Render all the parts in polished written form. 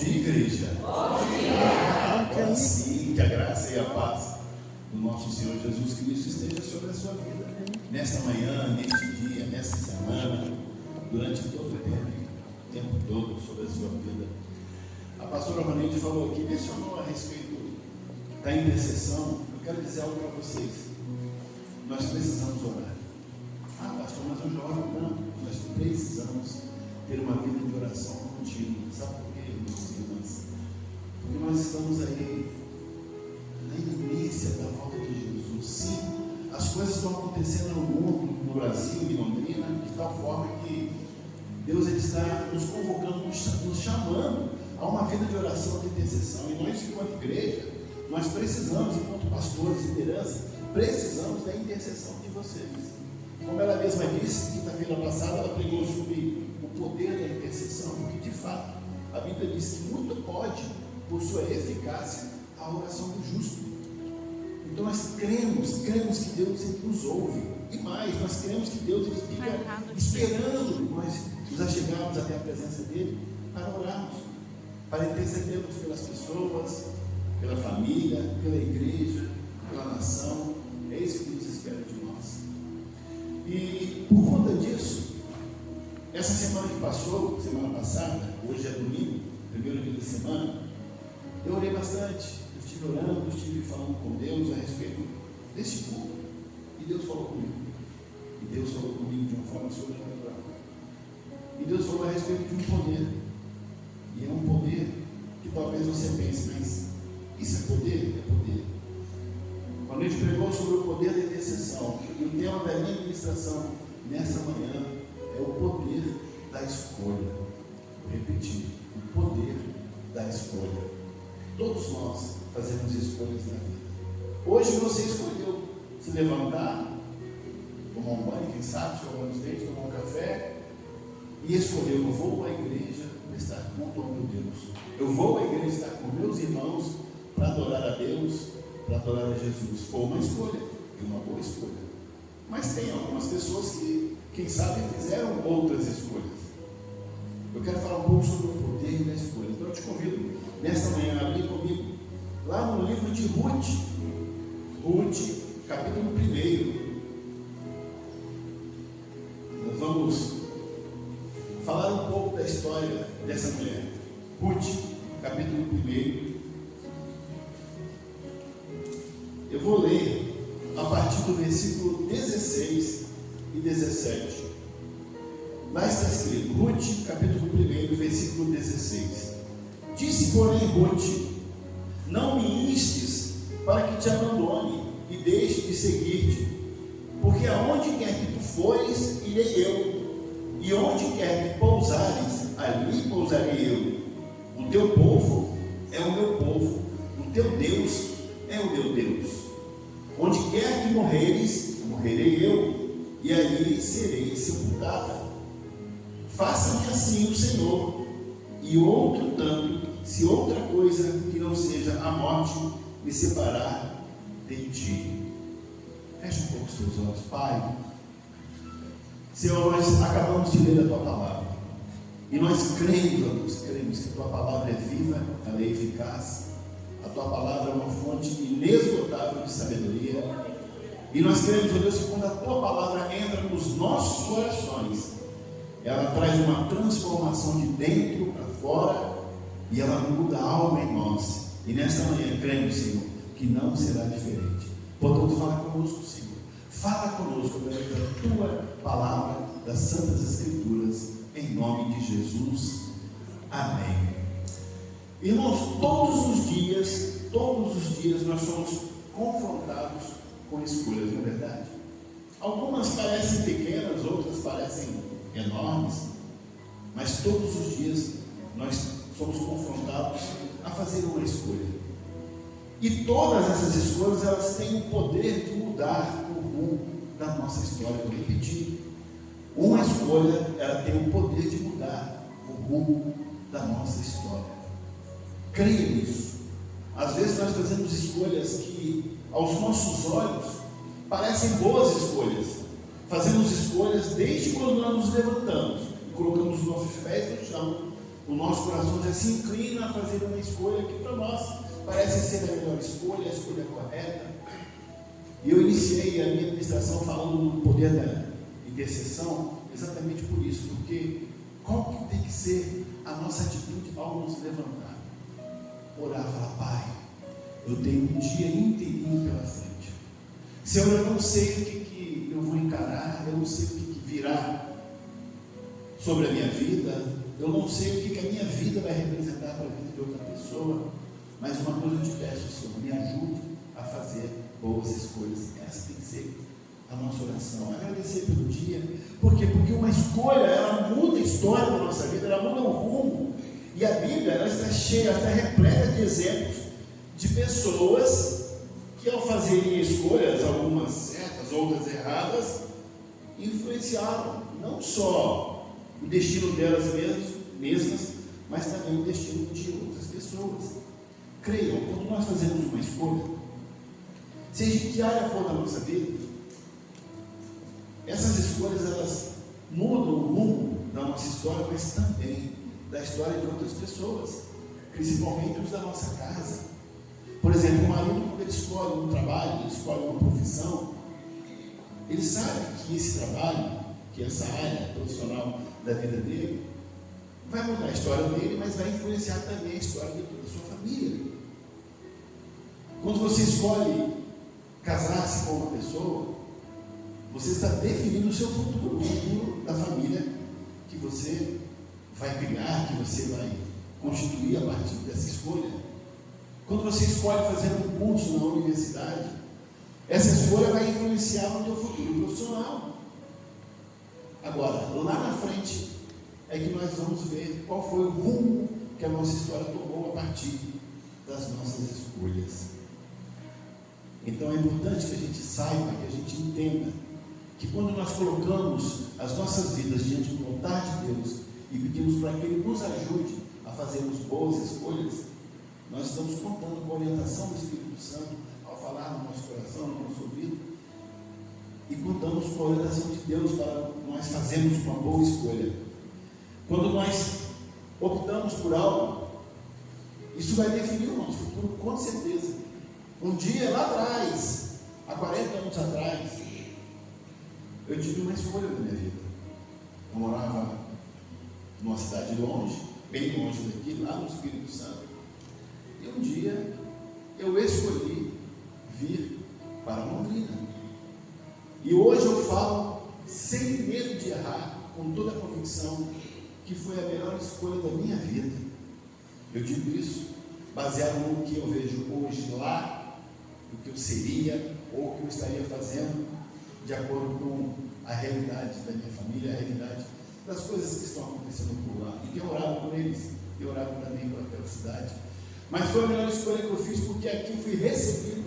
dia, igreja. Bom dia. Agora sim, que a graça e a paz do nosso Senhor Jesus Cristo esteja sobre a sua vida. Nesta manhã, neste dia, nesta semana, durante todo o tempo todo sobre a sua vida. A pastora Ronilde falou aqui, mencionou a respeito da intercessão. Eu quero dizer algo para vocês. Nós precisamos orar. Ah, pastor, mas eu já oro tanto. Nós precisamos ter uma vida de oração contínua. Sabe por quê, irmãos e irmãs? Porque nós estamos aí na iminência da volta de Jesus. Sim, as coisas estão acontecendo no mundo, no Brasil, em Londrina, de tal forma que Deus ele está nos convocando, nos chamando a uma vida de oração, de intercessão. E nós, enquanto igreja, nós precisamos, enquanto pastores, liderança, precisamos da intercessão de vocês. Como ela mesma disse, quinta-feira passada, ela pregou sobre o poder da intercessão, porque de fato, a Bíblia diz que muito pode, por sua eficácia, a oração do justo. Então nós cremos que Deus nos ouve. E mais, nós cremos que Deus fica esperando nós nos achegarmos até a presença dEle para orarmos, para intercedermos pelas pessoas, pela família, pela igreja, pela nação. É isso que Deus espera de nós. E por conta disso, essa semana que passou, semana passada, hoje é domingo, primeiro dia da semana, eu orei bastante. Eu estive orando, estive falando com Deus a respeito deste culto. E Deus falou comigo. E Deus falou comigo de uma forma sobrenatural. E Deus falou a respeito de um poder. E é um poder que talvez você pense, mas isso é poder? É poder. Quando a gente pregou sobre o poder da intercessão, e o tema da minha ministração nessa manhã é o poder da escolha. Vou repetir, o poder da escolha. Todos nós fazemos escolhas na vida. Hoje você escolheu se levantar, tomar um banho, quem sabe, escovar os dentes, tomar um café, e escolheu, eu vou à igreja para estar junto ao meu Deus. Eu vou à igreja estar com meus irmãos para adorar a Deus, para adorar a Jesus. Foi uma escolha, e uma boa escolha. Mas tem algumas pessoas que, quem sabe, fizeram outras escolhas. Eu quero falar um pouco sobre o poder da escolha. Então eu te convido, nesta manhã, a abrir comigo, lá no livro de Ruth, capítulo 1. Nós vamos falar um pouco da história dessa mulher. Ruth, capítulo 1. Eu vou ler a partir do versículo 16 e 17. Lá está escrito, Ruth, capítulo 1, versículo 16. Disse, porém, Ruth: não me instes para que te abandone e deixe de seguir-te, porque aonde quer que tu fores, irei eu, e onde quer que pousares, ali pousarei eu. O teu povo é o meu povo, o teu Deus é o meu Deus. Onde quer que morreres, morrerei eu, e ali serei sepultada. Faça-me assim o Senhor, e outro tanto, se outra coisa que não seja a morte me separar de ti. Feche um pouco os teus olhos, Pai. Senhor, nós acabamos de ler a tua palavra, e nós cremos que a tua palavra é viva, ela é eficaz. A tua palavra é uma fonte inesgotável de sabedoria. E nós queremos, ó Deus, que quando a tua palavra entra nos nossos corações, ela traz uma transformação de dentro para fora, e ela muda a alma em nós. E nesta manhã cremos, Senhor, que não será diferente. Portanto, fala conosco, Senhor. Fala conosco através da tua palavra, das Santas Escrituras, em nome de Jesus. Amém. Irmãos, todos os dias nós somos confrontados com escolhas, não é verdade? Algumas parecem pequenas, outras parecem enormes, mas todos os dias nós somos confrontados a fazer uma escolha. E todas essas escolhas, elas têm o poder de mudar o rumo da nossa história. Eu vou repetir. Uma escolha, ela tem o poder de mudar o rumo da nossa história. Creia nisso. Às vezes nós fazemos escolhas que, aos nossos olhos, parecem boas escolhas. Fazemos escolhas desde quando nós nos levantamos e colocamos os nossos pés no chão, o nosso coração já se inclina a fazer uma escolha que para nós parece ser a melhor escolha, a escolha correta. E eu iniciei a minha ministração falando do poder da intercessão exatamente por isso, porque qual que tem que ser a nossa atitude ao nos levantar? Orar, falar: Pai, eu tenho um dia inteirinho pela frente. Senhor, eu não sei o que eu vou encarar, eu não sei o que virá sobre a minha vida, eu não sei o que a minha vida vai representar para a vida de outra pessoa, mas uma coisa eu te peço, Senhor, me ajude a fazer boas escolhas. Essa tem que ser a nossa oração. Agradecer pelo dia. Por quê? Porque uma escolha, ela muda a história da nossa vida, ela muda o rumo. E a Bíblia, ela está cheia, ela está repleta de exemplos de pessoas que, ao fazerem escolhas, algumas certas, outras erradas, influenciaram não só o destino delas mesmas, mas também o destino de outras pessoas. Creiam, quando nós fazemos uma escolha, seja em que área for da nossa vida, essas escolhas, elas mudam o rumo da nossa história, mas também da história de outras pessoas, principalmente os da nossa casa. Por exemplo, o marido, quando ele escolhe um trabalho, ele escolhe uma profissão, ele sabe que esse trabalho, que essa área profissional da vida dele, vai mudar a história dele, mas vai influenciar também a história de toda a sua família. Quando você escolhe casar-se com uma pessoa, você está definindo o seu futuro, o futuro da família que você vai criar, que você vai constituir a partir dessa escolha. Quando você escolhe fazer um curso na universidade, essa escolha vai influenciar no teu futuro profissional. Agora, lá na frente, é que nós vamos ver qual foi o rumo que a nossa história tomou a partir das nossas escolhas. Então é importante que a gente saiba, que a gente entenda, que quando nós colocamos as nossas vidas diante do altar de Deus e pedimos para que Ele nos ajude a fazermos boas escolhas, nós estamos contando com a orientação do Espírito Santo ao falar no nosso coração, no nosso ouvido, e contamos com a orientação de Deus para nós fazermos uma boa escolha. Quando nós optamos por algo, isso vai definir o nosso futuro, com certeza. Um dia lá atrás, há 40 anos atrás, eu tive uma escolha na minha vida. Eu morava numa cidade longe, bem longe daqui, lá no Espírito Santo. E um dia eu escolhi vir para Londrina. E hoje eu falo sem medo de errar, com toda a convicção que foi a melhor escolha da minha vida. Eu digo isso baseado no que eu vejo hoje lá, o que eu seria ou o que eu estaria fazendo de acordo com a realidade da minha família, a realidade das coisas que estão acontecendo por lá. E tenho orado por eles, tenho orado também por aquela cidade. Mas foi a melhor escolha que eu fiz, porque aqui fui recebido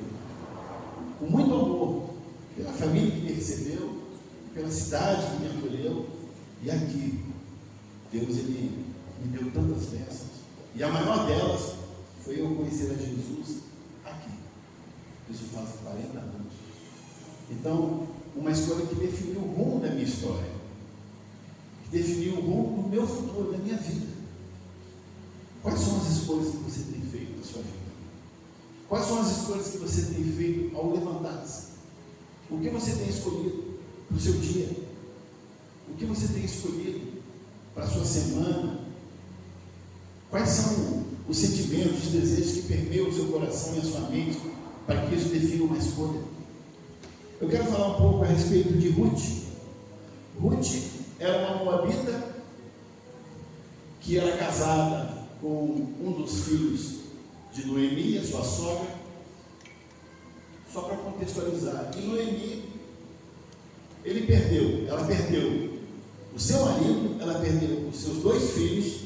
com muito amor pela família que me recebeu, pela cidade que me acolheu. E aqui Deus, Ele me deu tantas bênçãos, e a maior delas foi eu conhecer a Jesus aqui. Isso faz 40 anos. Então, uma escolha que definiu o rumo da minha história, que definiu o rumo do meu futuro, da minha vida. Quais são as escolhas que você tem feito na sua vida? Quais são as escolhas que você tem feito ao levantar-se? O que você tem escolhido para o seu dia? O que você tem escolhido para a sua semana? Quais são os sentimentos, os desejos que permeiam o seu coração e a sua mente para que isso defina uma escolha? Eu quero falar um pouco a respeito de Ruth. Ruth era uma moabita que era casada com um dos filhos de Noemi, a sua sogra. Só para contextualizar, e Noemi, ela perdeu o seu marido, ela perdeu os seus 2 filhos,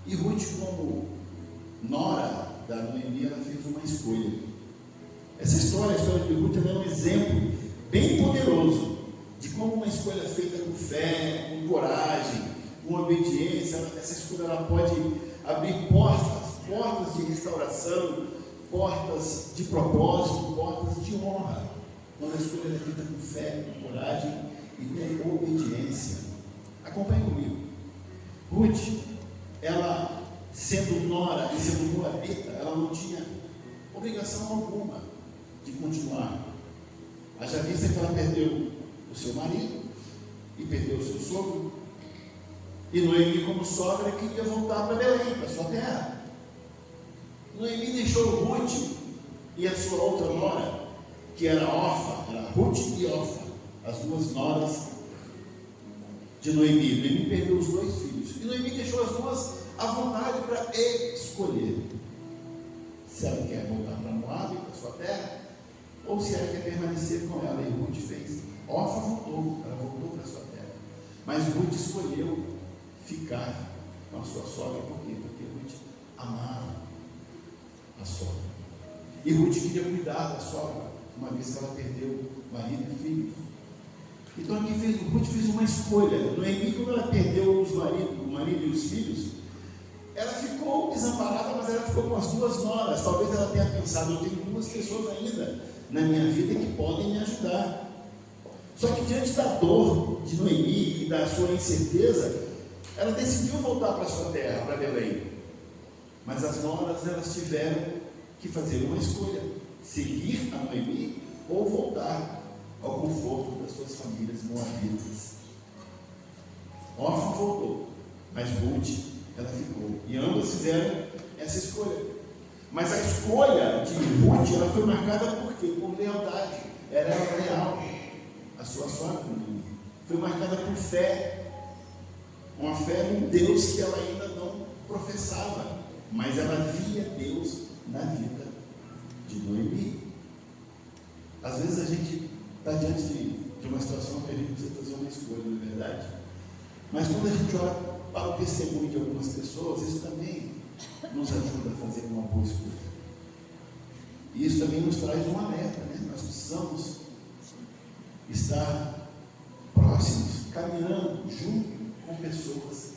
e Ruth, como nora da Noemi, ela fez uma escolha. Essa história, a história de Ruth, é um exemplo bem poderoso de como uma escolha feita com fé, com coragem, com obediência, essa escolha ela pode abrir portas de restauração, portas de propósito, portas de honra, quando a escolha é feita com fé, com coragem e com obediência. Acompanhe comigo. Ruth, ela, sendo nora e sendo moabita, ela não tinha obrigação alguma de continuar. Haja vista que ela perdeu o seu marido e perdeu o seu sogro, e Noemi, como sogra, queria voltar para Belém, para sua terra. Noemi deixou Ruth e a sua outra nora, que era órfã, era Ruth e Orfa, as duas noras de Noemi. Noemi perdeu os dois filhos, e Noemi deixou as duas à vontade para escolher se ela quer voltar para Moab, para sua terra, ou se ela quer permanecer com ela. E Ruth fez. Orfa voltou, ela voltou para sua terra, mas Ruth escolheu ficar com a sua sogra. Por quê? Porque Ruth amava a sogra, e Ruth queria cuidar da sogra, uma vez que ela perdeu marido e filhos. Então aqui Ruth fez uma escolha. Noemi, quando ela perdeu o marido e os filhos, ela ficou desamparada, mas ela ficou com as duas noras. Talvez ela tenha pensado: eu tenho duas pessoas ainda na minha vida que podem me ajudar. Só que diante da dor de Noemi e da sua incerteza, ela decidiu voltar para sua terra, para Belém. Mas as noras, elas tiveram que fazer uma escolha: seguir a Noemi ou voltar ao conforto das suas famílias moabitas. Orfa voltou, mas Ruth, ela ficou, e ambas fizeram essa escolha. Mas a escolha de Ruth, ela foi marcada por quê? Por lealdade. Era leal à sua sogra. Foi marcada por fé, uma fé num Deus que ela ainda não professava, mas ela via Deus na vida de Noemi. Às vezes a gente está diante de uma situação que a gente precisa fazer uma escolha, na verdade. Mas quando a gente olha para o testemunho de algumas pessoas, isso também nos ajuda a fazer uma boa escolha. E isso também nos traz um alerta, né? Nós precisamos estar próximos, caminhando junto com pessoas,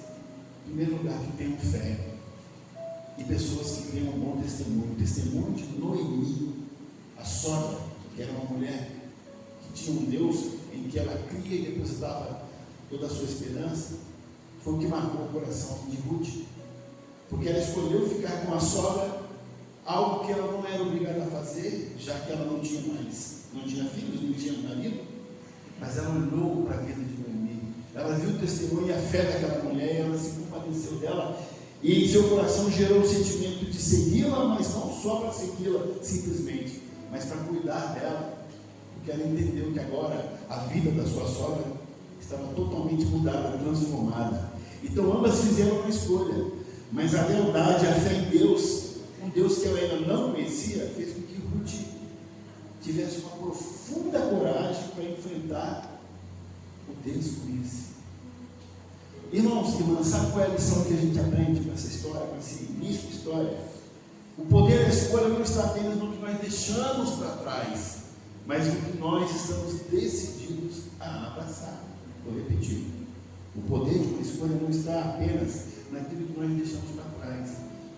em primeiro lugar, que tenham fé, e pessoas que tenham um bom testemunho. O testemunho de Noemi, a sogra, que era uma mulher que tinha um Deus em que ela cria e depositava toda a sua esperança, foi o que marcou o coração de Ruth, porque ela escolheu ficar com a sogra, algo que ela não era obrigada a fazer, já que ela não tinha filhos, não tinha marido. Mas ela olhou para a vida de Noemi, ela viu o testemunho e a fé daquela mulher, e ela se compadeceu dela, e em seu coração gerou o sentimento de segui-la, mas não só para segui-la simplesmente, mas para cuidar dela, porque ela entendeu que agora a vida da sua sogra estava totalmente mudada, transformada. Então ambas fizeram uma escolha, mas a lealdade, a fé em Deus, um Deus que ela ainda não conhecia, fez com que Ruth tivesse uma profunda coragem para enfrentar o desconhecido. Irmãos e irmãs, sabe qual é a lição que a gente aprende com essa história, com esse início de história? O poder da escolha não está apenas no que nós deixamos para trás, mas no que nós estamos decididos a abraçar. Vou repetir: o poder de uma escolha não está apenas naquilo que nós deixamos para trás,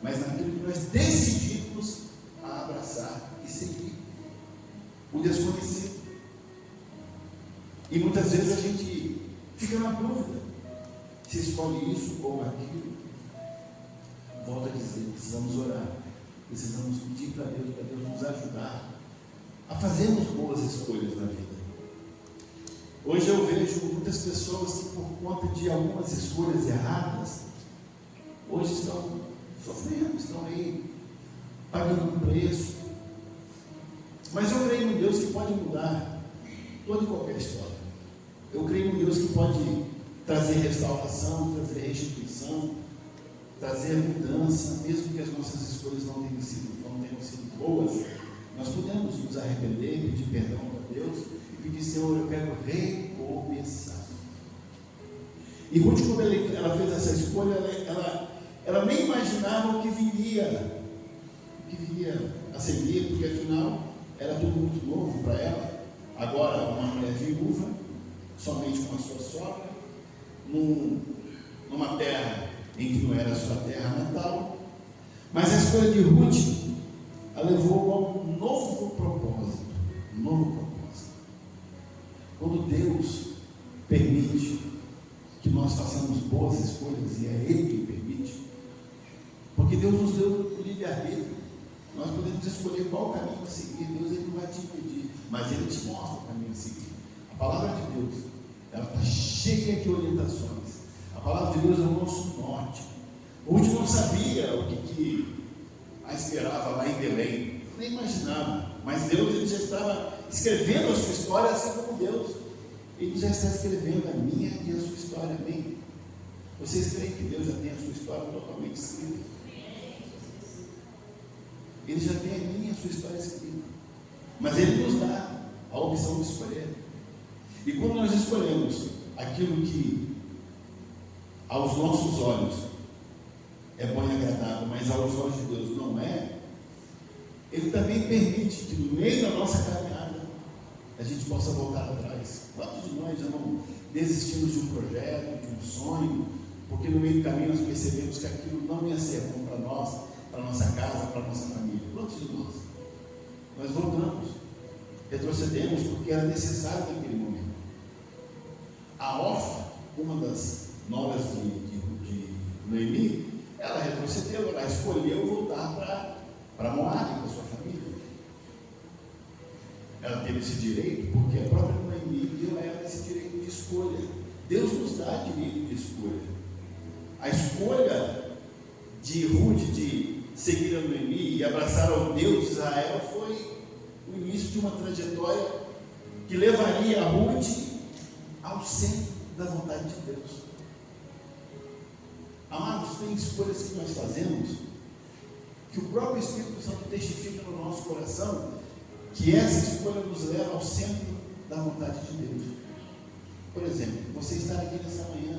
mas naquilo que nós decidimos a abraçar e seguir. O desconhecido. E muitas vezes a gente fica na dúvida se escolhe isso ou aquilo. Volto a dizer, precisamos orar, precisamos pedir para Deus nos ajudar a fazermos boas escolhas na vida. Hoje eu vejo muitas pessoas que, por conta de algumas escolhas erradas, hoje estão sofrendo, estão aí pagando um preço. Mas eu creio em Deus que pode mudar toda e qualquer história. Eu creio em Deus que pode trazer restauração, trazer restituição, trazer mudança, mesmo que as nossas escolhas não tenham sido boas. Nós podemos nos arrepender, pedir perdão a Deus e pedir: Senhor, eu quero recomeçar. E Ruth, quando ela fez essa escolha, ela nem imaginava o que viria a seguir, porque afinal era tudo muito novo para ela. Agora, uma mulher viúva, somente com a sua sogra, numa terra em que não era a sua terra natal. Mas a escolha de Ruth a levou a um novo propósito. Quando Deus permite que nós façamos boas escolhas, e é Ele que permite, Porque Deus nos deu o livre-arbítrio. Nós podemos escolher qual caminho a seguir. Deus ele não vai te impedir, mas Ele te mostra o caminho a seguir. A palavra de Deus, ela está cheia de orientações. A palavra de Deus é o nosso norte. Ruth não sabia o que a esperava lá em Belém, nem imaginava, mas Deus ele já estava escrevendo a sua história, assim como Deus. Ele já está escrevendo a minha e a sua história, amém? Vocês creem que Deus já tem a sua história totalmente escrita? Ele já tem a minha e a sua história escrita, mas Ele nos dá a opção de escolher. E quando nós escolhemos aquilo que aos nossos olhos é bom e agradável, mas aos olhos de Deus não é, Ele também permite que no meio da nossa caminhada a gente possa voltar atrás. Quantos de nós já não desistimos de um projeto, de um sonho, porque no meio do caminho nós percebemos que aquilo não ia ser bom para nós, para a nossa casa, para a nossa família? Quantos de nós? Nós voltamos, retrocedemos porque era necessário naquele momento. A Orfa, uma das noras de Noemi, ela retrocedeu, ela escolheu voltar para Moabe, com a sua família. Ela teve esse direito porque a própria Noemi deu a ela esse direito de escolha. Deus nos dá direito de escolha. A escolha de Ruth de seguir a Noemi e abraçar ao Deus de Israel foi o início de uma trajetória que levaria a Ruth ao centro da vontade de Deus. Amados, tem escolhas que nós fazemos que o próprio Espírito Santo testifica no nosso coração que essa escolha nos leva ao centro da vontade de Deus. Por exemplo, você estar aqui nessa manhã,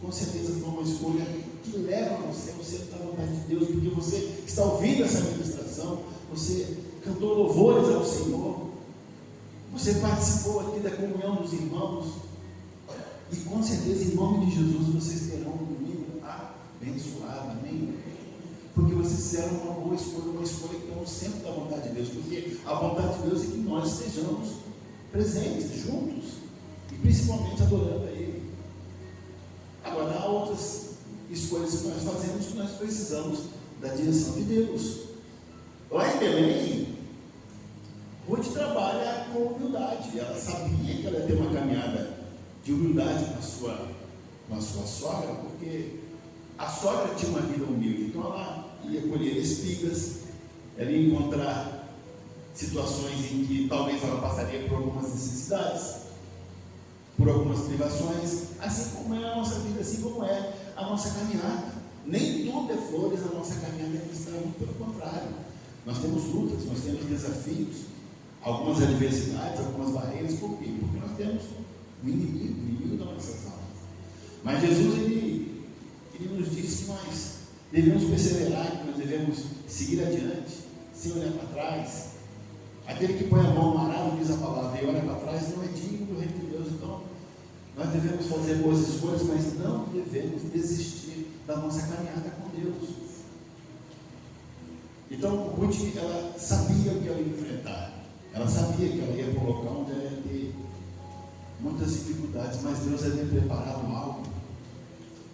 com certeza foi uma escolha que leva você ao centro da vontade de Deus, porque você está ouvindo essa ministração, você cantou louvores ao Senhor, você participou aqui da comunhão dos irmãos, e com certeza, em nome de Jesus, vocês terão um domingo abençoado, amém? Porque vocês fizeram uma boa escolha, uma escolha que está no centro da vontade de Deus, porque a vontade de Deus é que nós estejamos presentes, juntos, e principalmente adorando a Ele. Agora, há outras escolhas que nós fazemos que nós precisamos da direção de Deus. Lá em Belém, Ruth trabalha com humildade. Ela sabia que ela ia ter uma caminhada de humildade com a sua sogra, porque a sogra tinha uma vida humilde, então ela ia colher espigas, ela ia encontrar situações em que talvez ela passaria por algumas necessidades, por algumas privações, assim como é a nossa vida, assim como é a nossa caminhada. Nem tudo é flores na nossa caminhada cristã, pelo contrário, nós temos lutas, nós temos desafios, algumas adversidades, algumas barreiras. Por quê? Porque nós temos o inimigo das nossas almas. Mas Jesus ele nos diz que nós devemos perseverar, que nós devemos seguir adiante, sem olhar para trás. Aquele que põe a mão no arado, diz a palavra, e olha para trás, não é digno do reino de Deus. Então, nós devemos fazer boas escolhas, mas não devemos desistir da nossa caminhada com Deus. Então, Ruth, ela sabia o que ela ia enfrentar, ela sabia que ela ia colocar onde ela ia ter muitas dificuldades, mas Deus havia preparado algo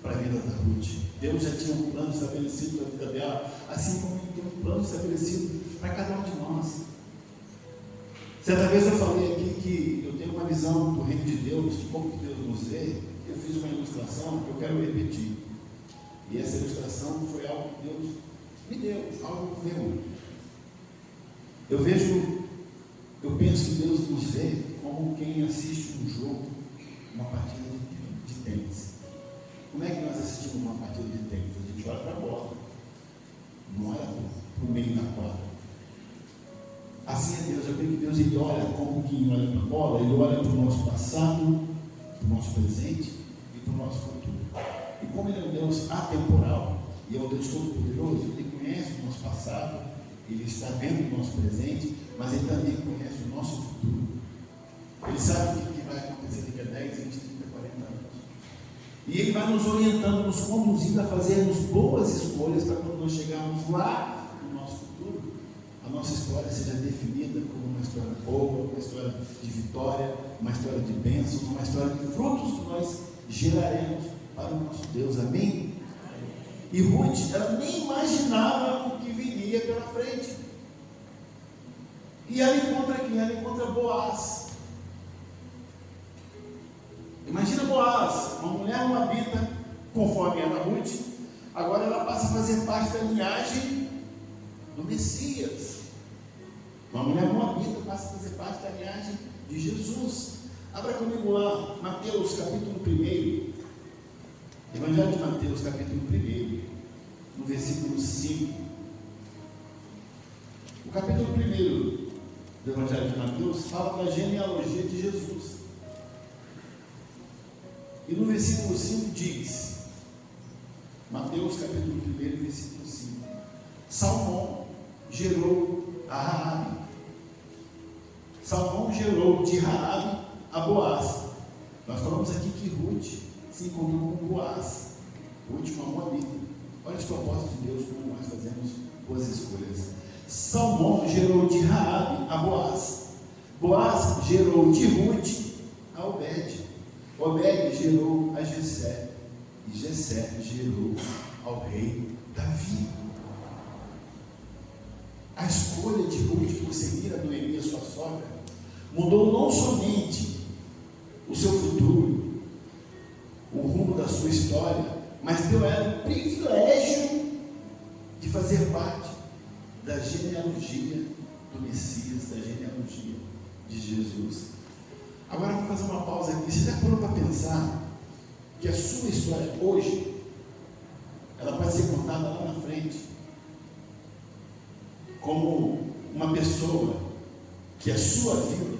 para a vida da Ruth. Deus já tinha um plano estabelecido para a vida dela, assim como Ele tem um plano estabelecido para cada um de nós. Certa vez eu falei aqui que eu tenho uma visão do reino de Deus, de como Deus nos vê. Eu fiz uma ilustração que eu quero repetir. E essa ilustração foi algo que Deus me deu, algo meu. Eu penso que Deus nos vê como quem assiste um jogo, uma partida de tênis. Como é que nós assistimos uma partida de tênis? A gente olha para a bola, não olha para o meio da quadra. Assim é Deus. Eu creio que Deus ele olha como quem olha para a bola, Ele olha para o nosso passado, para o nosso presente e para o nosso futuro. E como Ele é um Deus atemporal e é um Deus todo-poderoso, Ele conhece o nosso passado, Ele está vendo o nosso presente, mas Ele também conhece o nosso futuro. Ele sabe o que vai acontecer daqui a 10, 20, 30, 40 anos. E Ele vai nos orientando, nos conduzindo a fazermos boas escolhas para quando nós chegarmos lá no nosso futuro, a nossa história seja definida como uma história boa, uma história de vitória, uma história de bênçãos, uma história de frutos que nós geraremos para o nosso Deus. Amém? E Ruth, ela nem imaginava o que viria pela frente. E ela encontra quem? Ela encontra Boaz. Imagina Boaz, uma mulher moabita, conforme era Ruth, agora ela passa a fazer parte da linhagem do Messias. Uma mulher moabita passa a fazer parte da linhagem de Jesus. Abra comigo lá, Mateus capítulo 1. Evangelho de Mateus capítulo 1, no versículo 5. O capítulo 1 do Evangelho de Mateus fala da genealogia de Jesus. E no versículo 5 diz, Mateus capítulo 1, versículo 5: Salmão gerou a Raabe. Salmão gerou de Raabe a Boaz. Nós falamos aqui que Ruth se encontrou com Boaz. Ruth, uma moabita. Olha os propósitos de Deus, como nós fazemos boas escolhas. Salmão gerou de Raabe a Boaz. Boaz gerou de Ruth a Obed. Obed gerou a Jessé. E Jessé gerou ao rei Davi. A escolha de Ruth por seguir a Noemi, a sua sogra, mudou não somente o seu futuro, o rumo da sua história, mas deu a ela o privilégio de fazer parte da genealogia do Messias, da genealogia de Jesus. Agora vamos fazer uma pausa aqui. Você já parou para pensar que a sua história hoje, ela pode ser contada lá na frente como uma pessoa que a sua vida,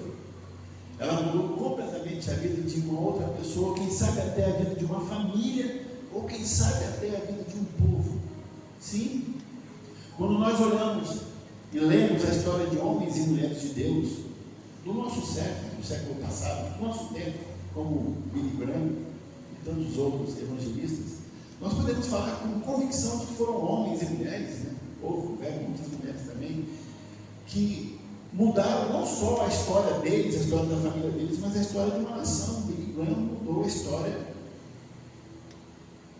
ela mudou completamente a vida de uma outra pessoa, quem sabe até a vida de uma família, ou quem sabe até a vida de um povo. Sim, quando nós olhamos e lemos a história de homens e mulheres de Deus do nosso século, do século passado, do nosso tempo, como Billy Graham e tantos outros evangelistas, nós podemos falar com convicção de que foram homens e mulheres, né? Houveram muitas mulheres também, que mudaram não só a história deles, a história da família deles, mas a história de uma nação. Billy Graham mudou a história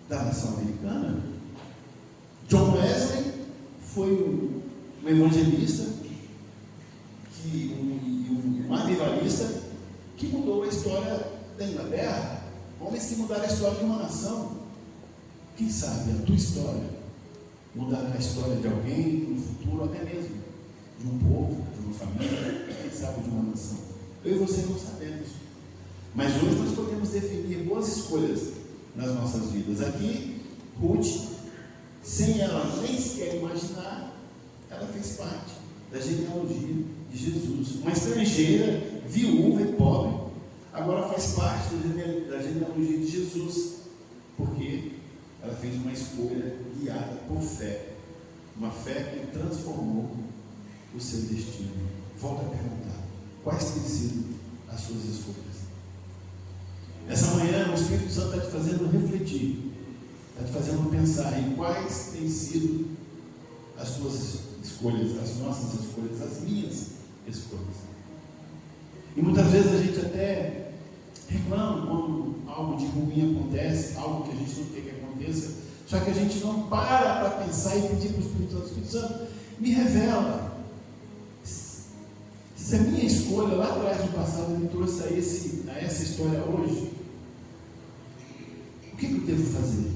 da nação americana. John Wesley foi um evangelista, um avivalista, que mudou a história da Inglaterra. Homens que mudaram a história de uma nação. Quem sabe a tua história mudará a história de alguém no futuro, até mesmo de um povo, de uma família, quem sabe de uma nação. Eu e você não sabemos, mas hoje nós podemos definir boas escolhas nas nossas vidas. Aqui, Ruth, sem ela nem sequer imaginar, ela fez parte da genealogia de Jesus. Uma estrangeira, viúva e pobre, agora faz parte da genealogia de Jesus, porque ela fez uma escolha guiada por fé, uma fé que transformou o seu destino. Volto a perguntar, quais têm sido as suas escolhas? Essa manhã o Espírito Santo está te fazendo refletir, está te fazendo pensar em quais têm sido as tuas escolhas, as nossas escolhas, as minhas escolhas. E muitas vezes a gente até reclama quando algo de ruim acontece, algo que a gente não quer que aconteça, só que a gente não para pensar e pedir para o Espírito Santo, me revela se a minha escolha lá atrás no passado me trouxe a essa história hoje. O que eu devo fazer?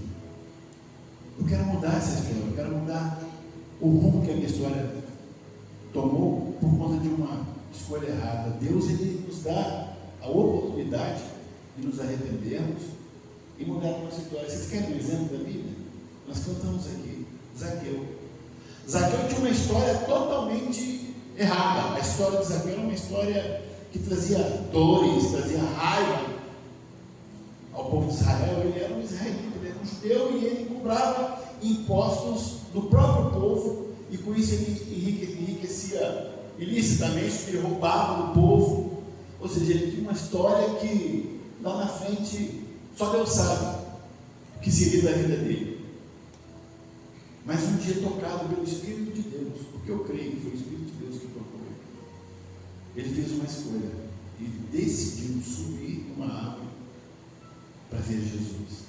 Eu quero mudar essa história, eu quero mudar o rumo que a minha história tomou por conta de uma escolha errada. Deus, Ele nos dá a oportunidade de nos arrependermos e mudar a nossa história. Vocês querem um exemplo da Bíblia? Nós cantamos aqui, Zaqueu. Zaqueu tinha uma história totalmente errada. A história de Zaqueu era uma história que trazia dores, trazia raiva ao povo de Israel. Ele era um israelita, ele era um judeu e ele cobrava impostos do próprio povo, e com isso ele enriquecia ilicitamente, ele roubava do povo. Ou seja, ele tinha uma história que lá na frente só Deus sabe o que seria da vida dele. Mas um dia, tocado pelo Espírito de Deus, porque eu creio que foi o Espírito de Deus que tocou ele fez uma escolha. Ele decidiu subir uma árvore para ver Jesus.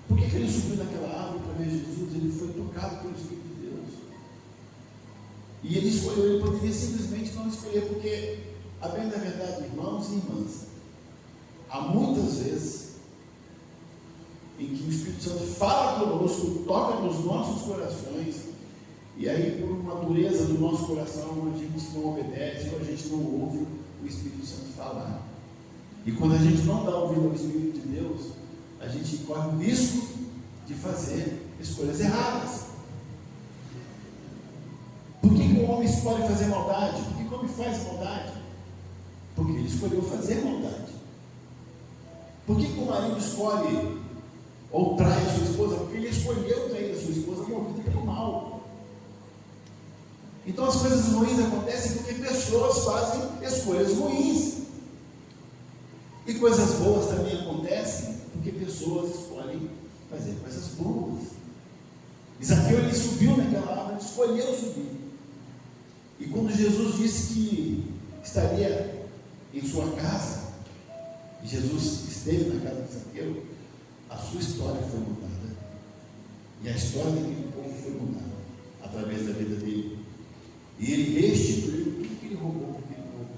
Por que ele subiu naquela árvore para ver Jesus, ele foi tocado pelo Espírito de Deus. E ele escolheu, ele poderia simplesmente não escolher, porque, a bem da verdade, irmãos e irmãs, há muitas vezes em que o Espírito Santo fala conosco, toca nos nossos corações, e aí, por uma dureza do nosso coração, a gente não obedece, ou a gente não ouve o Espírito Santo falar. E quando a gente não dá ouvido ao Espírito de Deus, a gente corre o risco de fazer escolhas erradas. Por que o homem escolhe fazer maldade? Por que o homem faz maldade? Porque ele escolheu fazer maldade. Por que o marido escolhe ou trai a sua esposa? Porque ele escolheu trair a sua esposa movido pelo mal. Então as coisas ruins acontecem porque pessoas fazem escolhas ruins. E coisas boas também acontecem porque pessoas escolhem fazer coisas boas. Zaqueu, ele subiu naquela árvore, ele escolheu subir. E quando Jesus disse que estaria em sua casa, e Jesus esteve na casa de Zaqueu, a sua história foi mudada. E a história daquele povo foi mudada através da vida dele. E ele restituiu tudo que ele roubou para aquele povo.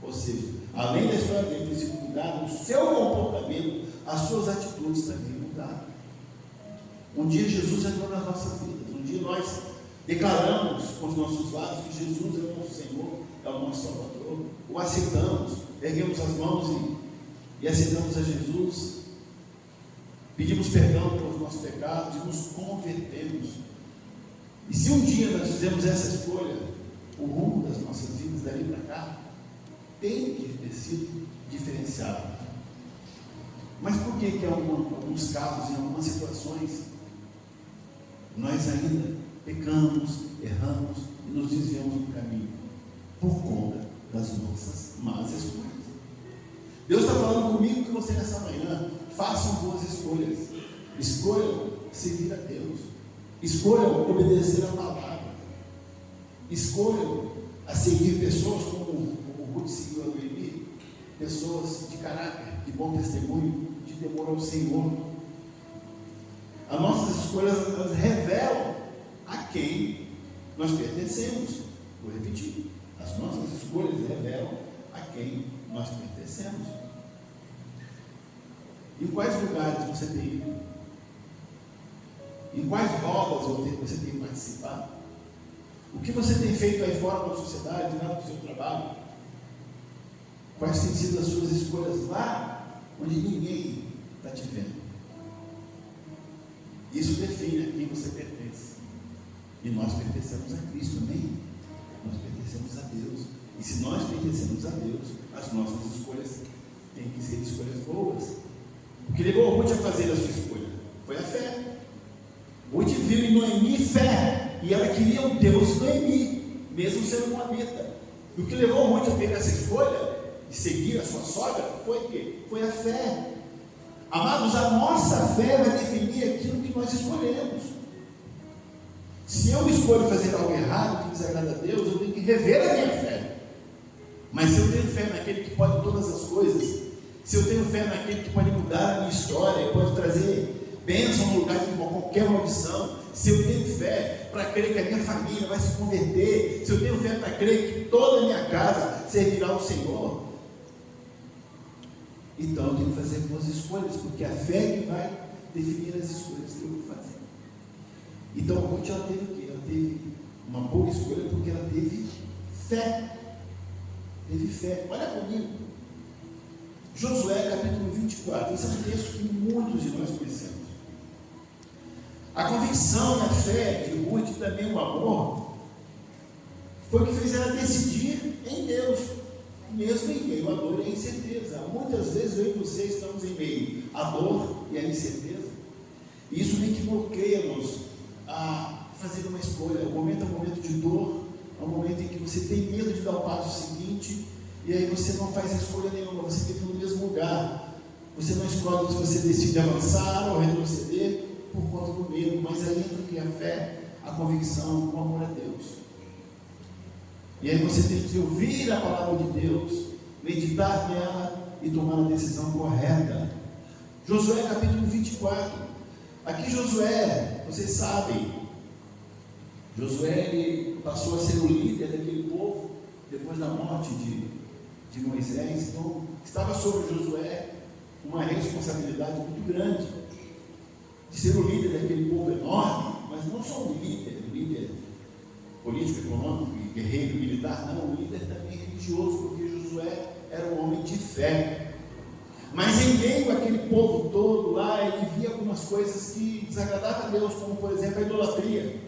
Ou seja, além da história dele ter sido mudada, o seu comportamento, as suas atitudes também mudaram. Um dia Jesus entrou nas nossas vidas. Um dia nós declaramos com os nossos lábios que Jesus é o nosso Senhor, é o nosso Salvador. O aceitamos, erguemos as mãos e aceitamos a Jesus. Pedimos perdão pelos nossos pecados e nos convertemos. E se um dia nós fizemos essa escolha, o rumo das nossas vidas dali para cá tem que ter sido diferenciado. Mas por que em alguns casos, em algumas situações, nós ainda pecamos, erramos e nos desviamos do caminho? Por conta das nossas más escolhas. Deus está falando comigo que você nessa manhã façam boas escolhas. Escolham servir a Deus. Escolham obedecer a palavra. Escolham a seguir pessoas como o Ruth seguiu a Noemi, pessoas de caráter, de bom testemunho, de temor ao Senhor. As nossas escolhas, elas revelam a quem nós pertencemos. Vou repetir. As nossas escolhas revelam a quem nós pertencemos. Em quais lugares você tem ido? Em quais rodas você tem participado? O que você tem feito aí fora da sociedade, lá no seu trabalho? Quais têm sido as suas escolhas lá, onde ninguém está te vendo? Isso define a quem você pertence. E nós pertencemos a Cristo, amém? Nós pertencemos a Deus. E se nós pertencemos a Deus, as nossas escolhas têm que ser escolhas boas. O que levou Ruth a fazer a sua escolha foi a fé. Ruth viu em Noemi fé. E ela queria o Deus de Noemi, mesmo sendo moabita. E o que levou Ruth a ter essa escolha de seguir a sua sogra foi o quê? Foi a fé. Amados, a nossa fé vai definir aquilo que nós escolhemos. Se eu escolho fazer algo errado que desagrada a Deus, eu tenho que rever a minha fé. Mas se eu tenho fé naquele que pode todas as coisas, se eu tenho fé naquele que pode mudar a minha história, pode trazer bênção no lugar de qualquer maldição, se eu tenho fé para crer que a minha família vai se converter, se eu tenho fé para crer que toda a minha casa servirá ao Senhor, então eu tenho que fazer boas escolhas, porque a fé é que vai definir as escolhas que eu vou fazer. Então a Ruth, ela teve o quê? Ela teve uma boa escolha porque ela teve fé. Teve fé. Olha comigo. Josué capítulo 24. Esse é um texto que muitos de nós conhecemos. A convicção e a fé de Ruth, e também o amor, foi o que fez ela decidir em Deus, mesmo em meio à dor e à incerteza. Muitas vezes eu e você estamos em meio à dor e à incerteza, e isso meio que bloqueia-nos a fazer uma escolha. O momento é um momento de dor, é um momento em que você tem medo de dar o passo seguinte, e aí você não faz escolha nenhuma, você fica no mesmo lugar. Você não escolhe se você decide avançar ou retroceder por conta do medo, mas aí entra que a fé, a convicção, o amor a Deus. E aí você tem que ouvir a palavra de Deus, meditar nela e tomar a decisão correta. Josué capítulo 24. Aqui Josué, vocês sabem, Josué ele passou a ser o líder daquele povo depois da morte de Moisés. Então estava sobre Josué uma responsabilidade muito grande de ser o líder daquele povo enorme, mas não só um líder político, econômico, guerreiro, militar, não, um líder também religioso, porque Josué era um homem de fé. Mas em meio àquele povo todo lá, ele via algumas coisas que desagradavam a Deus, como por exemplo a idolatria.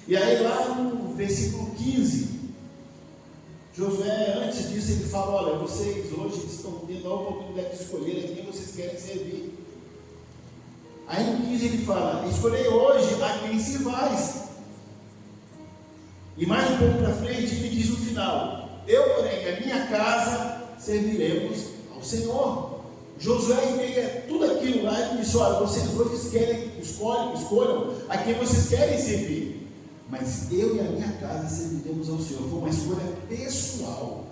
E aí lá no versículo 15, Josué, antes disso, ele fala: olha, vocês hoje estão tendo a oportunidade de escolher a quem vocês querem servir. Aí no 15 ele fala: escolhei hoje a quem servais. E mais um pouco para frente ele diz no final: eu, porém, a minha casa serviremos ao Senhor. Josué, em meio a tudo aquilo lá, ele disse: olha, vocês hoje escolham a quem vocês querem servir, mas eu e a minha casa serviremos ao Senhor. Foi uma escolha pessoal.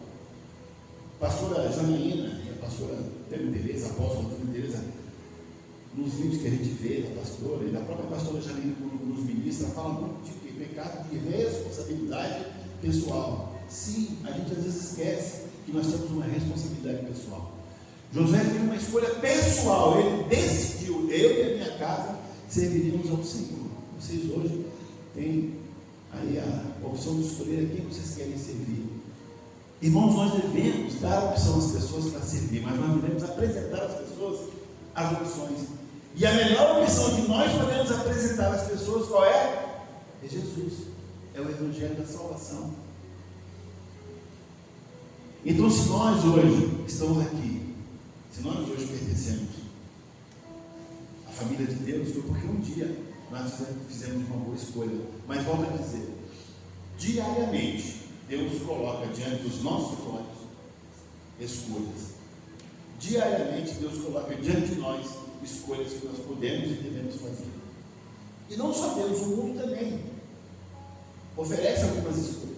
A pastora Janaína e a pastora Tereza, a apóstola Tereza, nos vídeos que a gente vê da pastora e da própria pastora Janaína nos ministra, fala muito de pecado de responsabilidade pessoal. Sim, a gente às vezes esquece que nós temos uma responsabilidade pessoal. Josué teve uma escolha pessoal, ele decidiu: eu e a minha casa serviríamos ao Senhor. Vocês hoje têm aí a opção de escolher a quem vocês querem servir. Irmãos, nós devemos dar a opção às pessoas para servir, mas nós devemos apresentar às pessoas as opções. E a melhor opção que nós podemos apresentar às pessoas, qual é? É Jesus, é o Evangelho da salvação. Então, se nós hoje estamos aqui, se nós hoje pertencemos à família de Deus, foi porque um dia nós fizemos uma boa escolha. Mas volto a dizer, diariamente Deus coloca diante dos nossos olhos escolhas. Diariamente Deus coloca diante de nós escolhas que nós podemos e devemos fazer. E não só Deus, o mundo também oferece algumas escolhas.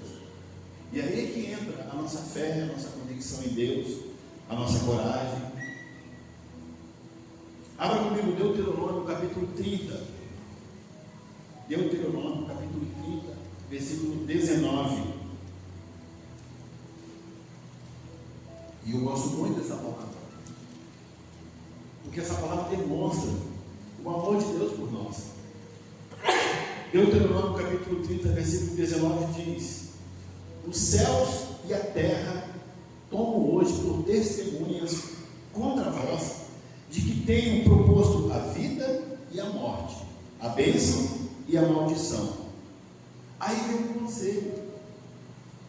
E aí é que entra a nossa fé, a nossa convicção em Deus, a nossa coragem. Abra comigo Deuteronômio capítulo 30. Deuteronômio capítulo 30, versículo 19. E eu gosto muito dessa palavra, porque essa palavra demonstra o amor de Deus por nós. Deuteronômio capítulo 30, versículo 19 diz: os céus e a terra tomam hoje por testemunhas contra vós, de que tenho proposto a vida e a morte, a bênção e a maldição. Aí vem um conselho: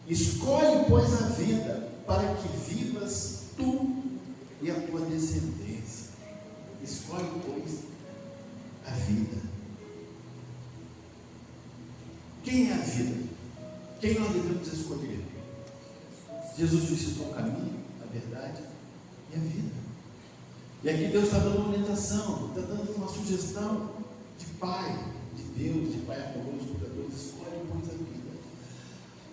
escolhe, pois, a vida, para que vivas tu e a tua descendência. Escolhe, pois, a vida. Quem é a vida? Quem nós devemos escolher? Jesus disse: eu sou o caminho, a verdade e a vida. E aqui Deus está dando uma orientação, está dando uma sugestão de Pai, de Deus, de Pai amoroso, cuidador. Escolhe, pois, a vida.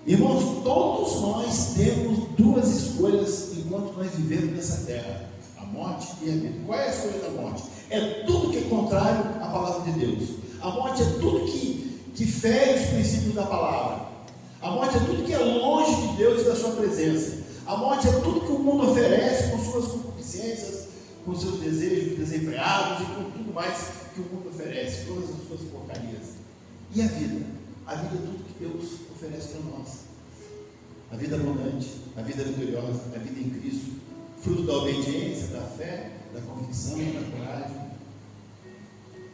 Irmãos, todos nós temos duas escolhas enquanto nós vivemos nessa terra: a morte e a vida. Qual é a escolha da morte? É tudo que é contrário à palavra de Deus. A morte é tudo que fere os princípios da palavra. A morte é tudo que é longe de Deus e da sua presença. A morte é tudo que o mundo oferece com suas concupiscências, com seus desejos desenfreados e com tudo mais que o mundo oferece, todas as suas porcarias. E a vida? A vida é tudo que Deus oferece para nós. A vida abundante, a vida vitoriosa, a vida em Cristo, fruto da obediência, da fé, da convicção, da coragem.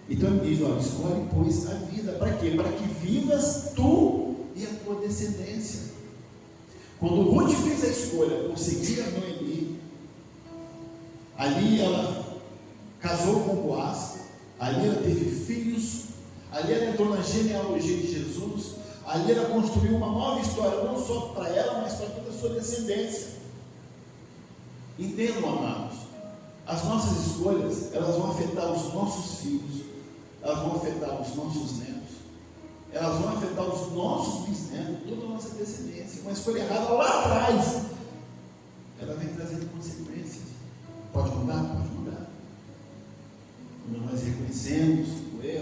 Então ele diz: olha, escolhe, pois, a vida. Para quê? Para que vivas tu e a tua descendência. Quando Ruth fez a escolha por seguir a Noemi, ali ela casou com Boaz, ali ela teve filhos, ali ela entrou na genealogia de Jesus, ali ela construiu uma nova história, não só para ela, mas para toda a sua descendência. Entendam, amados, as nossas escolhas, elas vão afetar os nossos filhos, elas vão afetar os nossos netos, elas vão afetar os nossos bisnetos, toda a nossa descendência. Uma escolha errada lá atrás, ela vem trazendo consequências. Pode mudar? Pode mudar. Quando nós reconhecemos o erro,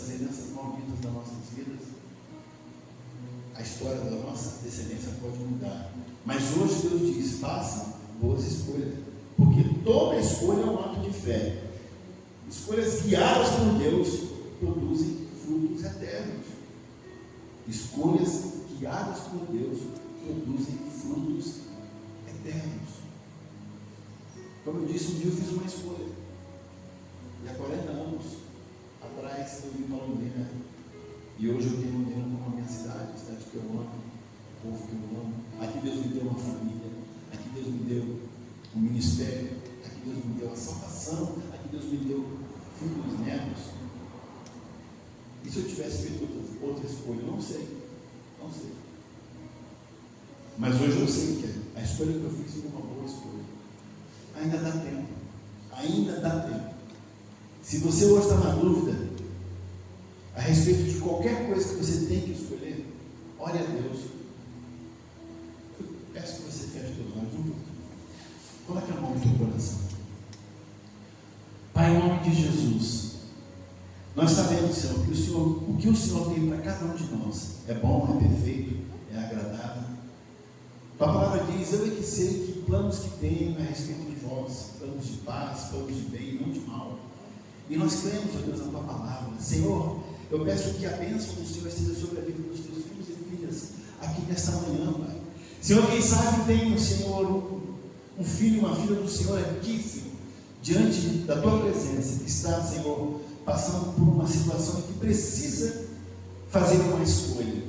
presenças malditas das nossas vidas, a história da nossa descendência pode mudar. Mas hoje Deus diz: façam boas escolhas, porque toda escolha é um ato de fé. Escolhas guiadas por Deus produzem frutos eternos. Escolhas guiadas por Deus produzem frutos eternos. Como eu disse, um dia eu fiz uma escolha. E há 40 anos atrás eu vim para Londrina. E hoje eu tenho Londrina como a minha cidade, a cidade que eu amo, o povo que eu amo. Aqui Deus me deu uma família. Aqui Deus me deu um ministério. Aqui Deus me deu a salvação. Aqui Deus me deu filhos, netos. E se eu tivesse feito outra escolha? Não sei. Não sei. Mas hoje eu sei que a escolha que eu fiz foi uma boa escolha. Ainda dá tempo. Ainda dá tempo. Se você hoje está na dúvida a respeito de qualquer coisa que você tem que escolher, ore a Deus. Eu peço que você feche os olhos um pouco. Coloque a mão no teu coração. Pai, em nome de Jesus, nós sabemos, Senhor, que o que o Senhor tem para cada um de nós é bom, é perfeito, é agradável. A palavra diz: eu é que sei que planos que tenho a respeito de vós, planos de paz, planos de bem, não de mal. E nós cremos, ó Deus, na tua palavra. Senhor, eu peço que a bênção do Senhor esteja sobre a vida dos teus filhos e filhas aqui nesta manhã, Pai. Senhor, quem sabe tem, Senhor, um filho, uma filha do Senhor aqui, Senhor, diante da tua presença, que está, Senhor, passando por uma situação que precisa fazer uma escolha.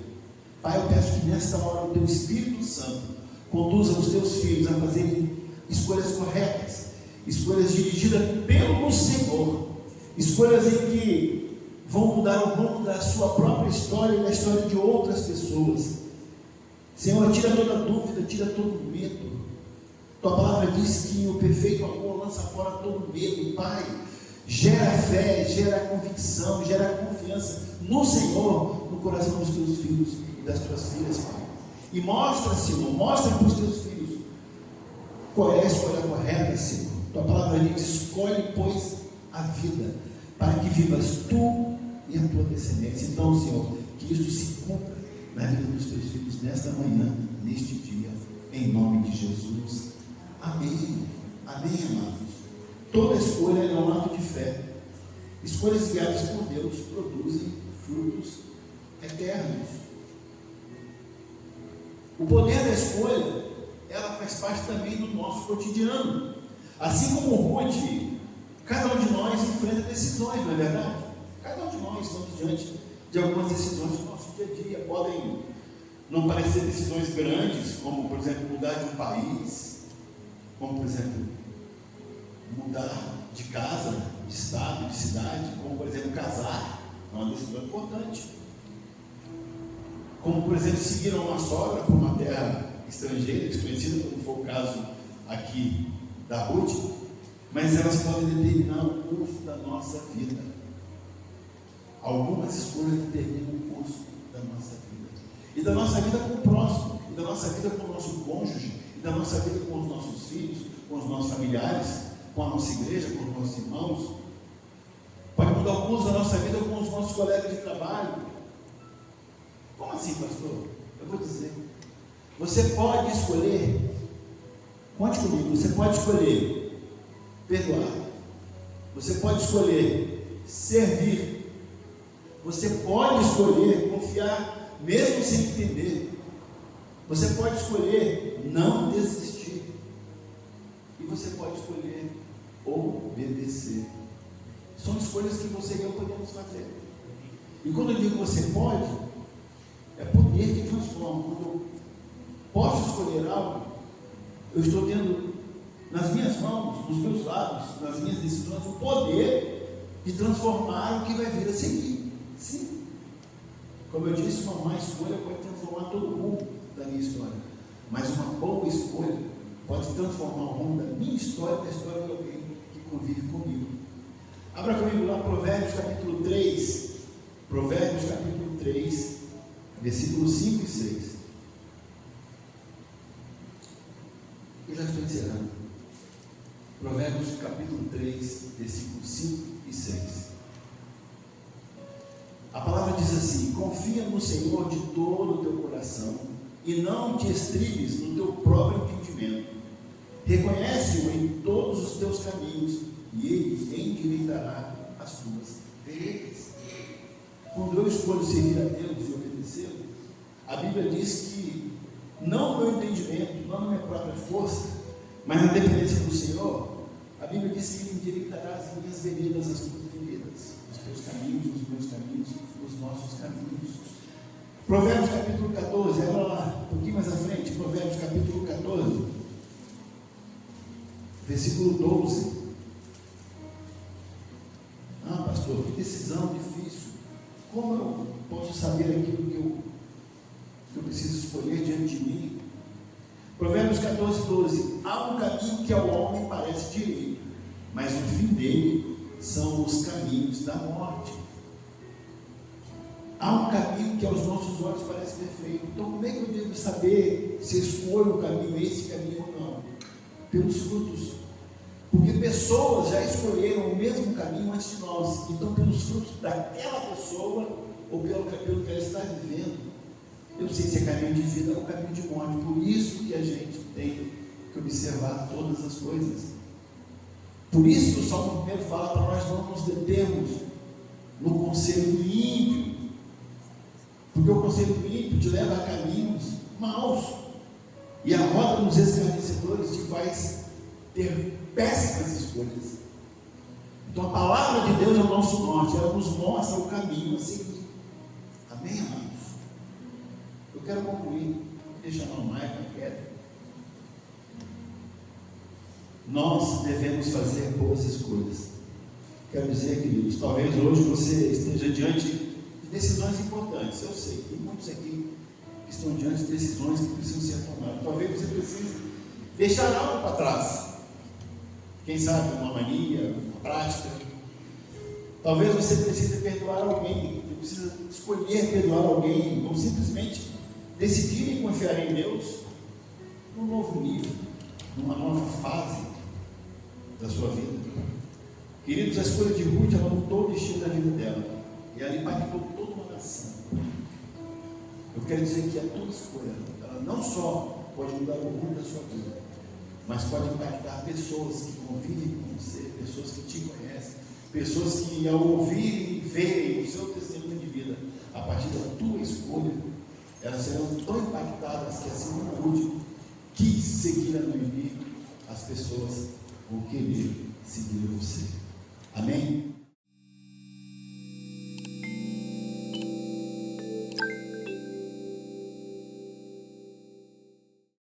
Pai, eu peço que nesta hora o teu Espírito Santo conduza os teus filhos a fazerem escolhas corretas, escolhas dirigidas pelo Senhor, escolhas em que vão mudar o rumo da sua própria história e da história de outras pessoas. Senhor, tira toda dúvida, tira todo medo. Tua palavra diz que o perfeito amor lança fora todo medo. Pai, gera fé, gera convicção, gera confiança no Senhor, no coração dos teus filhos e das tuas filhas, Pai. E mostra, Senhor, mostra para os teus filhos qual é a escolha correta, Senhor. Tua palavra diz: escolhe, pois, a vida, para que vivas tu e a tua descendência. Então, Senhor, que isso se cumpra na vida dos teus filhos nesta manhã, neste dia, em nome de Jesus. Amém. Amém, amados. Toda escolha é um ato de fé. Escolhas guiadas por Deus produzem frutos eternos. O poder da escolha, ela faz parte também do nosso cotidiano. Assim como o Ruth, cada um de nós enfrenta decisões, não é verdade? Cada um de nós estamos diante de algumas decisões do nosso dia a dia. Podem não parecer decisões grandes, como, por exemplo, mudar de um país, como, por exemplo, mudar de casa, de estado, de cidade, como, por exemplo, casar. É uma decisão importante. Como, por exemplo, seguir uma sogra para uma terra estrangeira, desconhecida, como foi o caso aqui da Ruth. Mas elas podem determinar o curso da nossa vida. Algumas escolhas determinam o curso da nossa vida. E da nossa vida com o próximo, e da nossa vida com o nosso cônjuge, e da nossa vida com os nossos filhos, com os nossos familiares, com a nossa igreja, com os nossos irmãos. Pode mudar o curso da nossa vida com os nossos colegas de trabalho. Como assim, pastor? Eu vou dizer. Você pode escolher, conte comigo, você pode escolher perdoar, você pode escolher servir, você pode escolher confiar mesmo sem entender, você pode escolher não desistir, e você pode escolher obedecer. São escolhas que você e eu podemos fazer. E quando eu digo você pode, é poder que transforma. Quando eu posso escolher algo, eu estou tendo nas minhas mãos, nos meus lábios, nas minhas decisões, o poder de transformar o que vai vir a seguir. Sim. Como eu disse, uma má escolha pode transformar todo o rumo da minha história. Mas uma boa escolha pode transformar o rumo da minha história e da história de alguém que convive comigo. Abra comigo lá Provérbios capítulo 3. Provérbios capítulo 3, versículos 5 e 6. Eu já estou encerrando. Provérbios capítulo 3, versículos 5 e 6. A palavra diz assim: confia no Senhor de todo o teu coração e não te estribes no teu próprio entendimento. Reconhece-o em todos os teus caminhos e Ele endireitará as tuas veredas. Quando eu escolho servir a Deus e obedecê-lo, a Bíblia diz que não no meu entendimento, não na minha própria força, mas na dependência do Senhor, a Bíblia diz que Ele endireitará as minhas veredas, as tuas veredas, os teus caminhos, os meus caminhos, os nossos caminhos. Provérbios capítulo 14, olha lá, um pouquinho mais à frente, Provérbios capítulo 14, versículo 12. Ah, pastor, que decisão difícil. Como eu posso saber aquilo que eu preciso escolher diante de mim? Provérbios 14, 12. Há um caminho que ao homem parece direito, mas o fim dele são os caminhos da morte. Há um caminho que aos nossos olhos parece perfeito. Então, como é que eu devo saber se escolho o caminho, esse caminho ou não? Pelos frutos. Porque pessoas já escolheram o mesmo caminho antes de nós. Então, pelos frutos daquela pessoa, ou pelo que ela está vivendo, eu sei se é caminho de vida ou caminho de morte. Por isso que a gente tem que observar todas as coisas. Por isso que o Salmo 1 fala para nós não nos determos no conselho ímpio. Porque o conselho ímpio te leva a caminhos maus. E a roda dos escarnecedores te faz ter péssimas escolhas. Então a palavra de Deus é o nosso norte, ela nos mostra o caminho a seguir. Amém, amados? Eu quero concluir, deixa a Maia quieto. Nós devemos fazer boas escolhas. Quero dizer, queridos, talvez hoje você esteja diante de decisões importantes. Eu sei, tem muitos aqui que estão diante de decisões que precisam ser tomadas. Talvez você precise deixar algo para trás. Quem sabe uma mania, uma prática. Talvez você precise perdoar alguém, você precisa escolher perdoar alguém, ou simplesmente decidir e confiar em Deus num novo nível, numa nova fase da sua vida. Queridos, a escolha de Ruth, ela mudou o destino da vida dela, e ela impactou toda uma nação. Eu quero dizer que a tua escolha, ela não só pode mudar o rumo da sua vida, mas pode impactar pessoas que convivem com você, pessoas que te conhecem, pessoas que ao ouvirem e verem o seu testemunho de vida, a partir da tua escolha, elas serão tão impactadas que assim como Ruth quis seguir a Noemi, as pessoas vão querer seguir você. Amém?